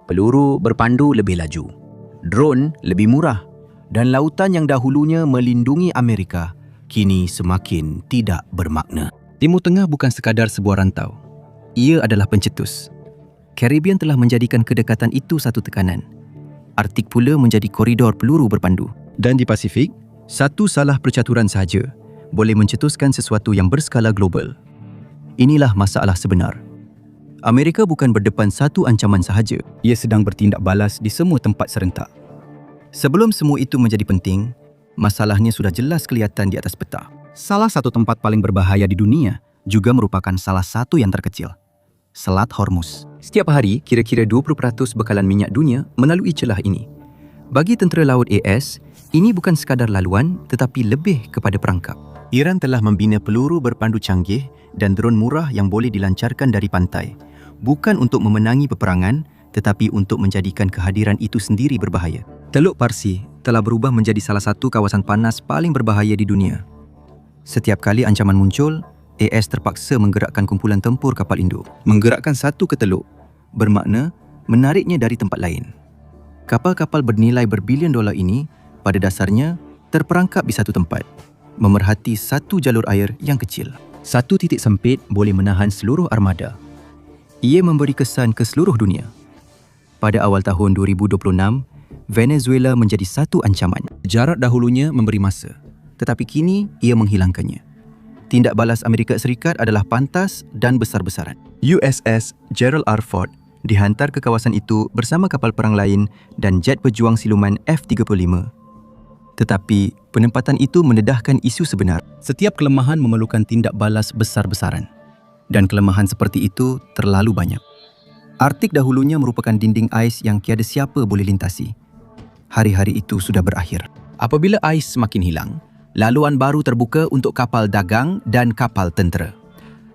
Peluru berpandu lebih laju, drone lebih murah, dan lautan yang dahulunya melindungi Amerika kini semakin tidak bermakna. Timur Tengah bukan sekadar sebuah rantau. Ia adalah pencetus. Caribbean telah menjadikan kedekatan itu satu tekanan. Arktik pula menjadi koridor peluru berpandu. Dan di Pasifik, satu salah percaturan sahaja boleh mencetuskan sesuatu yang berskala global. Inilah masalah sebenar. Amerika bukan berdepan satu ancaman sahaja. Ia sedang bertindak balas di semua tempat serentak. Sebelum semua itu menjadi penting, masalahnya sudah jelas kelihatan di atas peta. Salah satu tempat paling berbahaya di dunia juga merupakan salah satu yang terkecil, Selat Hormuz. Setiap hari, kira-kira 20% bekalan minyak dunia melalui celah ini. Bagi tentera laut AS, ini bukan sekadar laluan tetapi lebih kepada perangkap. Iran telah membina peluru berpandu canggih dan drone murah yang boleh dilancarkan dari pantai, bukan untuk memenangi peperangan tetapi untuk menjadikan kehadiran itu sendiri berbahaya. Teluk Parsi telah berubah menjadi salah satu kawasan panas paling berbahaya di dunia. Setiap kali ancaman muncul, AS terpaksa menggerakkan kumpulan tempur kapal induk. Menggerakkan satu ke teluk bermakna menariknya dari tempat lain. Kapal-kapal bernilai berbilion dolar ini pada dasarnya terperangkap di satu tempat, memerhati satu jalur air yang kecil. Satu titik sempit boleh menahan seluruh armada. Ia memberi kesan ke seluruh dunia. Pada awal tahun 2026, Venezuela menjadi satu ancaman. Jarak dahulunya memberi masa, tetapi kini ia menghilangkannya. Tindak balas Amerika Serikat adalah pantas dan besar-besaran. USS Gerald R. Ford dihantar ke kawasan itu bersama kapal perang lain dan jet pejuang siluman F-35. Tetapi penempatan itu mendedahkan isu sebenar. Setiap kelemahan memerlukan tindak balas besar-besaran. Dan kelemahan seperti itu terlalu banyak. Arktik dahulunya merupakan dinding ais yang tiada siapa boleh lintasi. Hari-hari itu sudah berakhir. Apabila ais semakin hilang, laluan baru terbuka untuk kapal dagang dan kapal tentera.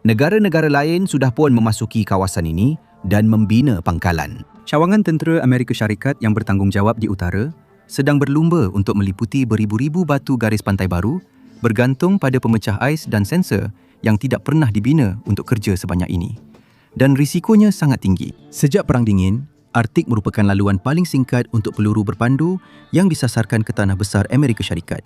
Negara-negara lain sudah pun memasuki kawasan ini dan membina pangkalan. Cawangan tentera Amerika Syarikat yang bertanggungjawab di utara sedang berlumba untuk meliputi beribu-ribu batu garis pantai baru bergantung pada pemecah ais dan sensor yang tidak pernah dibina untuk kerja sebanyak ini. Dan risikonya sangat tinggi. Sejak Perang Dingin, Arktik merupakan laluan paling singkat untuk peluru berpandu yang disasarkan ke tanah besar Amerika Syarikat.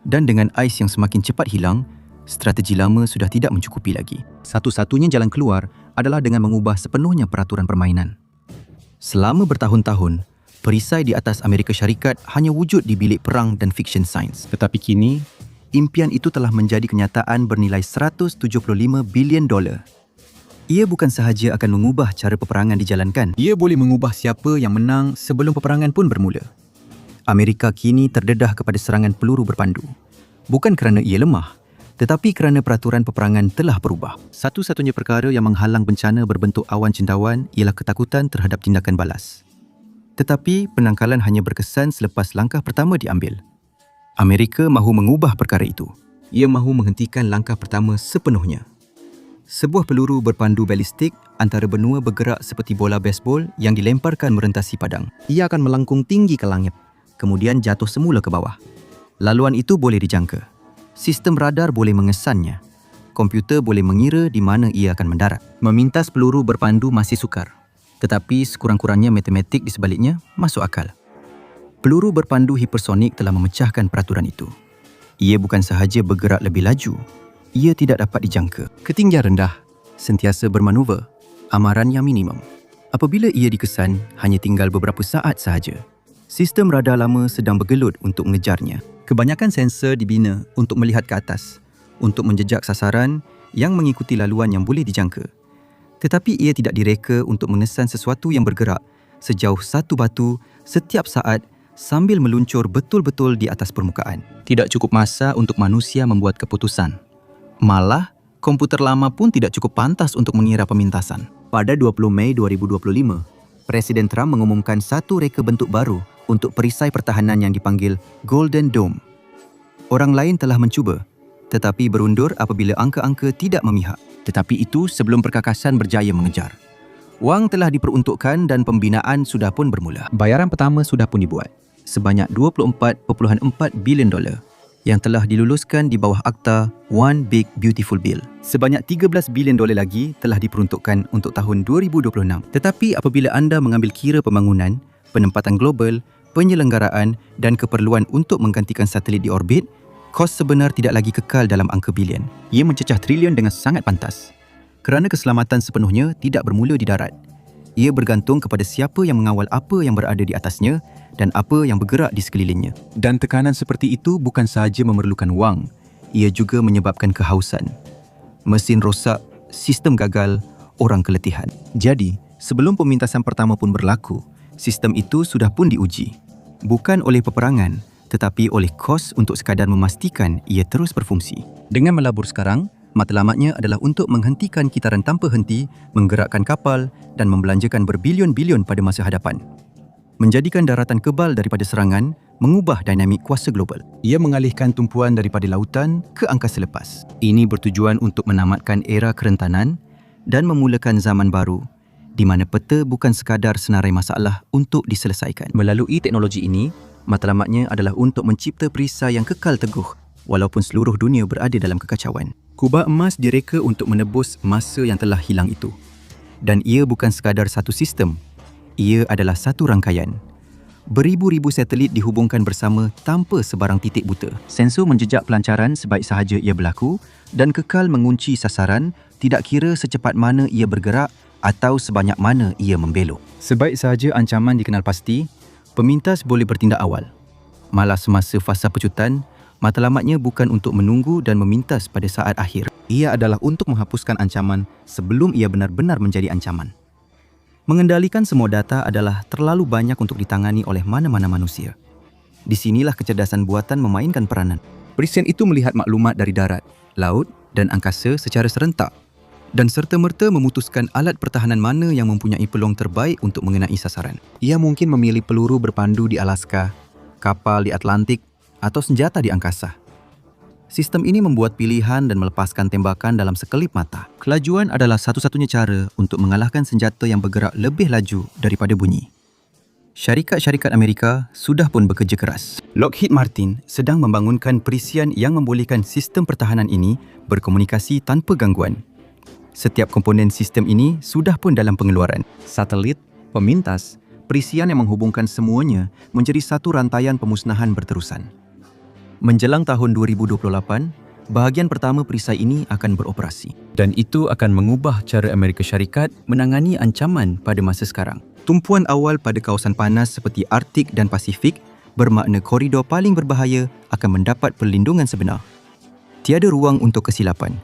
Dan dengan ais yang semakin cepat hilang, strategi lama sudah tidak mencukupi lagi. Satu-satunya jalan keluar adalah dengan mengubah sepenuhnya peraturan permainan. Selama bertahun-tahun, perisai di atas Amerika Syarikat hanya wujud di bilik perang dan fiksyen sains. Tetapi kini, impian itu telah menjadi kenyataan bernilai $175 bilion. Ia bukan sahaja akan mengubah cara peperangan dijalankan. Ia boleh mengubah siapa yang menang sebelum peperangan pun bermula. Amerika kini terdedah kepada serangan peluru berpandu. Bukan kerana ia lemah, tetapi kerana peraturan peperangan telah berubah. Satu-satunya perkara yang menghalang bencana berbentuk awan cendawan ialah ketakutan terhadap tindakan balas. Tetapi penangkalan hanya berkesan selepas langkah pertama diambil. Amerika mahu mengubah perkara itu. Ia mahu menghentikan langkah pertama sepenuhnya. Sebuah peluru berpandu balistik antara benua bergerak seperti bola baseball yang dilemparkan merentasi padang. Ia akan melengkung tinggi ke langit, kemudian jatuh semula ke bawah. Laluan itu boleh dijangka. Sistem radar boleh mengesannya. Komputer boleh mengira di mana ia akan mendarat. Memintas peluru berpandu masih sukar. Tetapi sekurang-kurangnya matematik di sebaliknya masuk akal. Peluru berpandu hipersonik telah memecahkan peraturan itu. Ia bukan sahaja bergerak lebih laju, ia tidak dapat dijangka. Ketinggian rendah, sentiasa bermanuver, amaran yang minimum. Apabila ia dikesan, hanya tinggal beberapa saat sahaja. Sistem radar lama sedang bergelut untuk mengejarnya. Kebanyakan sensor dibina untuk melihat ke atas, untuk menjejak sasaran yang mengikuti laluan yang boleh dijangka. Tetapi ia tidak direka untuk mengesan sesuatu yang bergerak sejauh satu batu setiap saat sambil meluncur betul-betul di atas permukaan. Tidak cukup masa untuk manusia membuat keputusan. Malah, komputer lama pun tidak cukup pantas untuk mengira pemintasan. Pada 20 Mei 2025, Presiden Trump mengumumkan satu reka bentuk baru untuk perisai pertahanan yang dipanggil Golden Dome. Orang lain telah mencuba, tetapi berundur apabila angka-angka tidak memihak. Tetapi itu sebelum perkakasan berjaya mengejar. Wang telah diperuntukkan dan pembinaan sudah pun bermula. Bayaran pertama sudah pun dibuat, sebanyak $24.4 bilion. yang telah diluluskan di bawah Akta One Big Beautiful Bill. Sebanyak $13 bilion lagi telah diperuntukkan untuk tahun 2026. Tetapi apabila anda mengambil kira pembangunan, penempatan global, penyelenggaraan dan keperluan untuk menggantikan satelit di orbit, kos sebenar tidak lagi kekal dalam angka bilion. Ia mencecah trilion dengan sangat pantas. Kerana keselamatan sepenuhnya tidak bermula di darat. Ia bergantung kepada siapa yang mengawal apa yang berada di atasnya dan apa yang bergerak di sekelilingnya. Dan tekanan seperti itu bukan sahaja memerlukan wang, ia juga menyebabkan kehausan. Mesin rosak, sistem gagal, orang keletihan. Jadi, sebelum pemintasan pertama pun berlaku, sistem itu sudah pun diuji. Bukan oleh peperangan, tetapi oleh kos untuk sekadar memastikan ia terus berfungsi. Dengan melabur sekarang, matlamatnya adalah untuk menghentikan kitaran tanpa henti, menggerakkan kapal dan membelanjakan berbilion-bilion pada masa hadapan. Menjadikan daratan kebal daripada serangan, mengubah dinamik kuasa global. Ia mengalihkan tumpuan daripada lautan ke angkasa lepas. Ini bertujuan untuk menamatkan era kerentanan dan memulakan zaman baru di mana peta bukan sekadar senarai masalah untuk diselesaikan. Melalui teknologi ini, matlamatnya adalah untuk mencipta perisai yang kekal teguh walaupun seluruh dunia berada dalam kekacauan. Kubah emas direka untuk menebus masa yang telah hilang itu. Dan ia bukan sekadar satu sistem, ia adalah satu rangkaian. Beribu-ribu satelit dihubungkan bersama tanpa sebarang titik buta. Sensor menjejak pelancaran sebaik sahaja ia berlaku dan kekal mengunci sasaran tidak kira secepat mana ia bergerak atau sebanyak mana ia membelok. Sebaik sahaja ancaman dikenal pasti, pemintas boleh bertindak awal. Malah semasa fasa pecutan, matlamatnya bukan untuk menunggu dan memintas pada saat akhir. Ia adalah untuk menghapuskan ancaman sebelum ia benar-benar menjadi ancaman. Mengendalikan semua data adalah terlalu banyak untuk ditangani oleh mana-mana manusia. Di sinilah kecerdasan buatan memainkan peranan. Presiden itu melihat maklumat dari darat, laut dan angkasa secara serentak dan serta-merta memutuskan alat pertahanan mana yang mempunyai peluang terbaik untuk mengenai sasaran. Ia mungkin memilih peluru berpandu di Alaska, kapal di Atlantik atau senjata di angkasa. Sistem ini membuat pilihan dan melepaskan tembakan dalam sekelip mata. Kelajuan adalah satu-satunya cara untuk mengalahkan senjata yang bergerak lebih laju daripada bunyi. Syarikat-syarikat Amerika sudah pun bekerja keras. Lockheed Martin sedang membangunkan perisian yang membolehkan sistem pertahanan ini berkomunikasi tanpa gangguan. Setiap komponen sistem ini sudah pun dalam pengeluaran. Satelit, pemintas, perisian yang menghubungkan semuanya menjadi satu rantaian pemusnahan berterusan. Menjelang tahun 2028, bahagian pertama perisai ini akan beroperasi. Dan itu akan mengubah cara Amerika Syarikat menangani ancaman pada masa sekarang. Tumpuan awal pada kawasan panas seperti Arktik dan Pasifik bermakna koridor paling berbahaya akan mendapat perlindungan sebenar. Tiada ruang untuk kesilapan.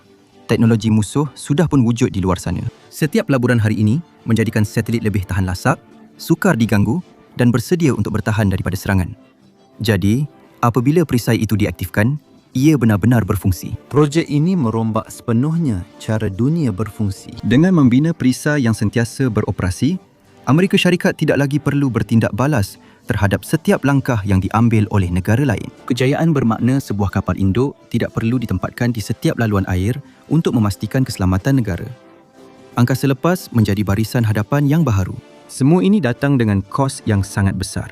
Teknologi musuh sudah pun wujud di luar sana. Setiap pelaburan hari ini menjadikan satelit lebih tahan lasak, sukar diganggu dan bersedia untuk bertahan daripada serangan. Jadi, apabila perisai itu diaktifkan, ia benar-benar berfungsi. Projek ini merombak sepenuhnya cara dunia berfungsi. Dengan membina perisai yang sentiasa beroperasi, Amerika Syarikat tidak lagi perlu bertindak balas terhadap setiap langkah yang diambil oleh negara lain. Kejayaan bermakna sebuah kapal induk tidak perlu ditempatkan di setiap laluan air untuk memastikan keselamatan negara. Angkasa lepas menjadi barisan hadapan yang baharu. Semua ini datang dengan kos yang sangat besar.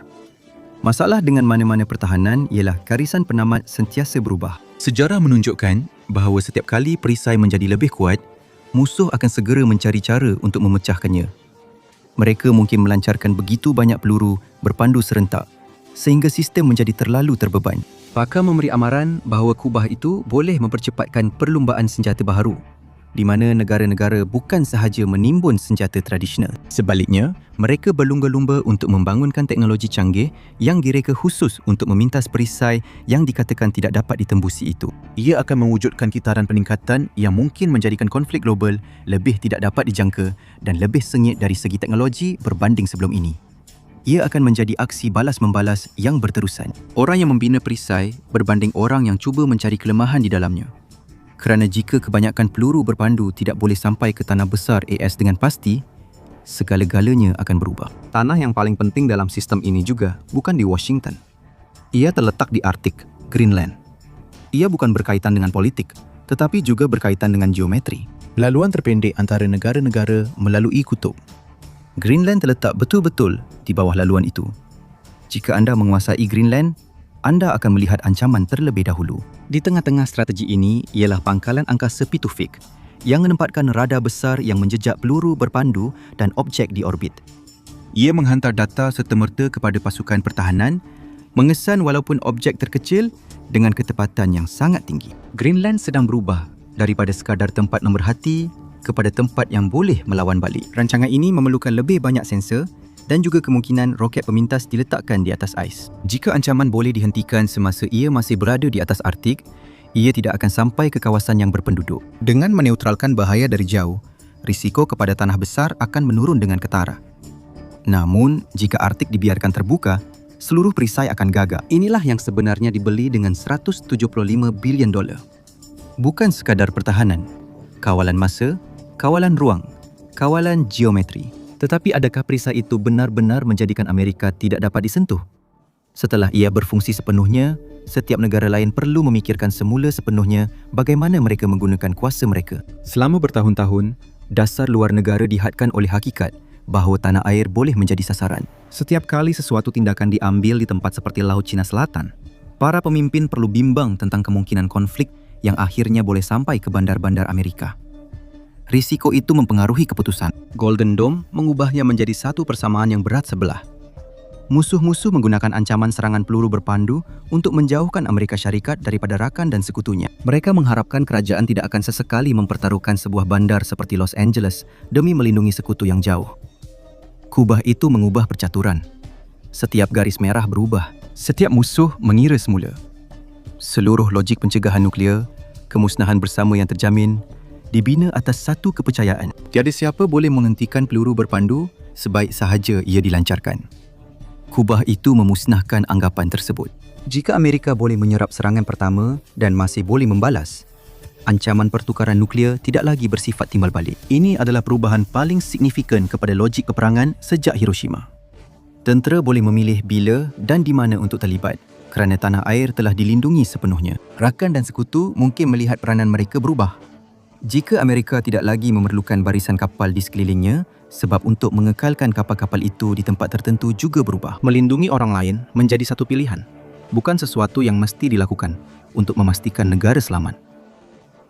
Masalah dengan mana-mana pertahanan ialah garisan penamat sentiasa berubah. Sejarah menunjukkan bahawa setiap kali perisai menjadi lebih kuat, musuh akan segera mencari cara untuk memecahkannya. Mereka mungkin melancarkan begitu banyak peluru berpandu serentak sehingga sistem menjadi terlalu terbeban. Pakar memberi amaran bahawa kubah itu boleh mempercepatkan perlumbaan senjata baharu di mana negara-negara bukan sahaja menimbun senjata tradisional. Sebaliknya, mereka berlumba-lumba untuk membangunkan teknologi canggih yang direka khusus untuk memintas perisai yang dikatakan tidak dapat ditembusi itu. Ia akan mewujudkan kitaran peningkatan yang mungkin menjadikan konflik global lebih tidak dapat dijangka dan lebih sengit dari segi teknologi berbanding sebelum ini. Ia akan menjadi aksi balas-membalas yang berterusan. Orang yang membina perisai berbanding orang yang cuba mencari kelemahan di dalamnya. Kerana jika kebanyakan peluru berpandu tidak boleh sampai ke tanah besar AS dengan pasti, segala-galanya akan berubah. Tanah yang paling penting dalam sistem ini juga bukan di Washington. Ia terletak di Arktik, Greenland. Ia bukan berkaitan dengan politik, tetapi juga berkaitan dengan geometri. Laluan terpendek antara negara-negara melalui kutub. Greenland terletak betul-betul di bawah laluan itu. Jika anda menguasai Greenland, anda akan melihat ancaman terlebih dahulu. Di tengah-tengah strategi ini ialah pangkalan angkasa Pitufik yang menempatkan radar besar yang menjejak peluru berpandu dan objek di orbit. Ia menghantar data serta-merta kepada pasukan pertahanan, mengesan walaupun objek terkecil dengan ketepatan yang sangat tinggi. Greenland sedang berubah daripada sekadar tempat memerhati kepada tempat yang boleh melawan balik. Rancangan ini memerlukan lebih banyak sensor dan juga kemungkinan roket pemintas diletakkan di atas ais. Jika ancaman boleh dihentikan semasa ia masih berada di atas Arktik, ia tidak akan sampai ke kawasan yang berpenduduk. Dengan meneutralkan bahaya dari jauh, risiko kepada tanah besar akan menurun dengan ketara. Namun, jika Arktik dibiarkan terbuka, seluruh perisai akan gagap. Inilah yang sebenarnya dibeli dengan $175 bilion. Bukan sekadar pertahanan, kawalan masa, kawalan ruang, kawalan geometri. Tetapi adakah perisai itu benar-benar menjadikan Amerika tidak dapat disentuh? Setelah ia berfungsi sepenuhnya, setiap negara lain perlu memikirkan semula sepenuhnya bagaimana mereka menggunakan kuasa mereka. Selama bertahun-tahun, dasar luar negara dihadkan oleh hakikat bahawa tanah air boleh menjadi sasaran. Setiap kali sesuatu tindakan diambil di tempat seperti Laut Cina Selatan, para pemimpin perlu bimbang tentang kemungkinan konflik yang akhirnya boleh sampai ke bandar-bandar Amerika. Risiko itu mempengaruhi keputusan. Golden Dome mengubahnya menjadi satu persamaan yang berat sebelah. Musuh-musuh menggunakan ancaman serangan peluru berpandu untuk menjauhkan Amerika Syarikat daripada rakan dan sekutunya. Mereka mengharapkan kerajaan tidak akan sesekali mempertaruhkan sebuah bandar seperti Los Angeles demi melindungi sekutu yang jauh. Kubah itu mengubah percaturan. Setiap garis merah berubah. Setiap musuh mengira semula. Seluruh logik pencegahan nuklear, kemusnahan bersama yang terjamin, dibina atas satu kepercayaan. Tiada siapa boleh menghentikan peluru berpandu sebaik sahaja ia dilancarkan. Kubah itu memusnahkan anggapan tersebut. Jika Amerika boleh menyerap serangan pertama dan masih boleh membalas, ancaman pertukaran nuklear tidak lagi bersifat timbal balik. Ini adalah perubahan paling signifikan kepada logik peperangan sejak Hiroshima. Tentera boleh memilih bila dan di mana untuk terlibat kerana tanah air telah dilindungi sepenuhnya. Rakan dan sekutu mungkin melihat peranan mereka berubah. Jika Amerika tidak lagi memerlukan barisan kapal di sekelilingnya, sebab untuk mengekalkan kapal-kapal itu di tempat tertentu juga berubah. Melindungi orang lain menjadi satu pilihan, bukan sesuatu yang mesti dilakukan untuk memastikan negara selamat.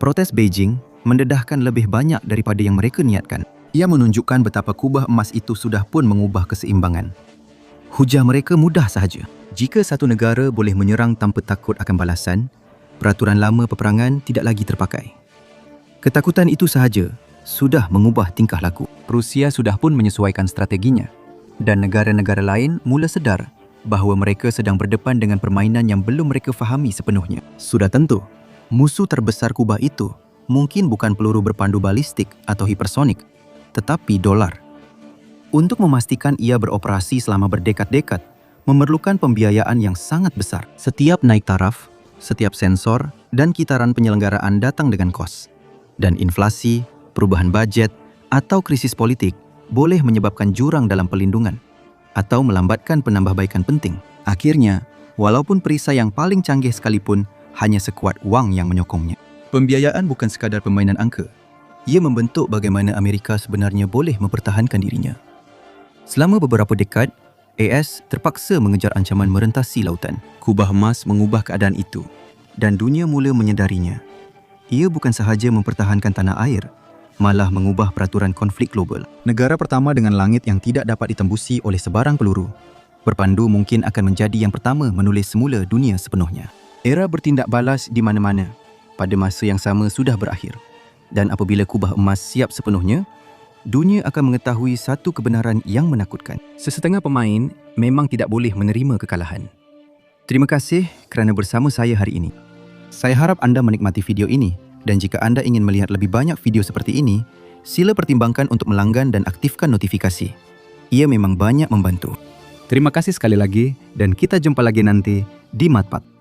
Protes Beijing mendedahkan lebih banyak daripada yang mereka niatkan. Ia menunjukkan betapa kubah emas itu sudah pun mengubah keseimbangan. Hujah mereka mudah sahaja. Jika satu negara boleh menyerang tanpa takut akan balasan, peraturan lama peperangan tidak lagi terpakai. Ketakutan itu sahaja sudah mengubah tingkah laku. Rusia sudah pun menyesuaikan strateginya dan negara-negara lain mula sedar bahawa mereka sedang berdepan dengan permainan yang belum mereka fahami sepenuhnya. Sudah tentu, musuh terbesar kubah itu mungkin bukan peluru berpandu balistik atau hipersonik, tetapi dolar. Untuk memastikan ia beroperasi selama berdekad-dekad, memerlukan pembiayaan yang sangat besar. Setiap naik taraf, setiap sensor dan kitaran penyelenggaraan datang dengan kos. Dan inflasi, perubahan bajet atau krisis politik boleh menyebabkan jurang dalam perlindungan atau melambatkan penambahbaikan penting. Akhirnya, walaupun perisai yang paling canggih sekalipun hanya sekuat wang yang menyokongnya. Pembiayaan bukan sekadar permainan angka. Ia membentuk bagaimana Amerika sebenarnya boleh mempertahankan dirinya. Selama beberapa dekad, AS terpaksa mengejar ancaman merentasi lautan. Kubah emas mengubah keadaan itu dan dunia mula menyedarinya. Ia bukan sahaja mempertahankan tanah air, malah mengubah peraturan konflik global. Negara pertama dengan langit yang tidak dapat ditembusi oleh sebarang peluru berpandu mungkin akan menjadi yang pertama menulis semula dunia sepenuhnya. Era bertindak balas di mana-mana pada masa yang sama sudah berakhir. Dan apabila kubah emas siap sepenuhnya, dunia akan mengetahui satu kebenaran yang menakutkan. Sesetengah pemain memang tidak boleh menerima kekalahan. Terima kasih kerana bersama saya hari ini. Saya harap anda menikmati video ini dan jika anda ingin melihat lebih banyak video seperti ini, sila pertimbangkan untuk melanggan dan aktifkan notifikasi. Ia memang banyak membantu. Terima kasih sekali lagi dan kita jumpa lagi nanti di Matpat.